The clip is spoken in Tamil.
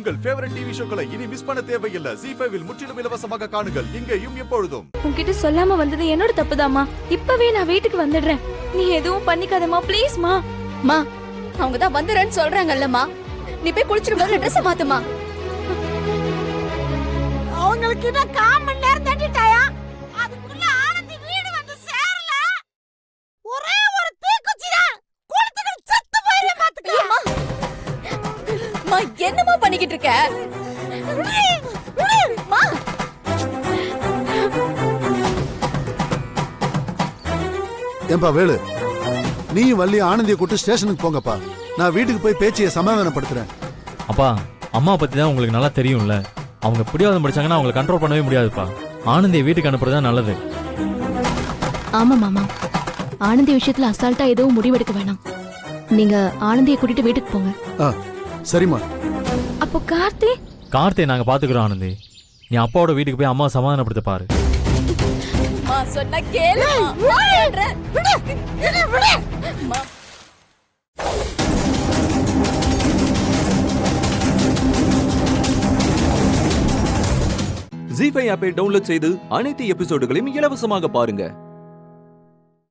உங்கள் ஃபேவரட் டிவி ஷோக்களை இனி மிஸ் பண்ண தேவையில்லை. ZEE5 இல் முற்றிலும் இலவசமாக காணுங்கள். இங்கேயும் எப்பொழுதும். உன்கிட்ட சொல்லாம வந்தது என்னோட தப்புதாம்மா. இப்பவே நான் வீட்டுக்கு வந்துடுறேன். நீ எதுவும் பண்ணிக்காதம்மா, ப்ளீஸ்மா. மா, அவங்க தான் வந்துறேன்னு சொல்றாங்கல்லம்மா. நீ போய் குளிச்சிட்டு முதல்ல ட்ரெஸ் மாத்துமா. அவங்களுக்கு இன்னும் 1/4 மணி நேரம் தட்டிட்டாயா? அதுக்குள்ள ஆனந்தி வீடு வந்து சேரல. ஒரே ஒரு தீக்குச்சி தான். கொளுத்துக்கு செத்து போயிரு பாத்துக்கம்மா. மா, என்னமா பண்ணிக்கிட்டு இருக்க? மா, ஏம்பா வேலு, நீயும் வள்ளி ஆனந்தியை கூட்டு ஸ்டேஷனுக்கு போங்கப்பா. நான் வீட்டுக்கு போய் பேச்சியை சமாதானப்படுத்துறேன். அப்பா, அம்மா பத்தி தான் உங்களுக்கு நல்லா தெரியும்ல. அவங்க பிடிவாதம் படிச்சாங்கன்னா அவங்களை கண்ட்ரோல் பண்ணவே முடியாதுப்பா. ஆனந்தியை வீட்டுக்கு அனுப்புறது தான் நல்லது. ஆமா மாமா, ஆனந்தி விஷயத்துல அசால்ட்டா எதுவும் முடிவெடுக்க வேணாம். நீங்க ஆனந்தியை கூட்டிட்டு வீட்டுக்கு போங்க. சரிம்மா. அப்போ கார்த்தியை நாங்க பாத்துக்கிறோம். ஆனந்தி, நீ அப்பாவோட வீட்டுக்கு போய் அம்மா சமாதானப்படுத்த பாரு. மா சொன்னா கேளு. மா, ZEE5 ஆப்பை டவுன்லோட் செய்து அனைத்து எபிசோடுகளையும் இலவசமாக பாருங்க.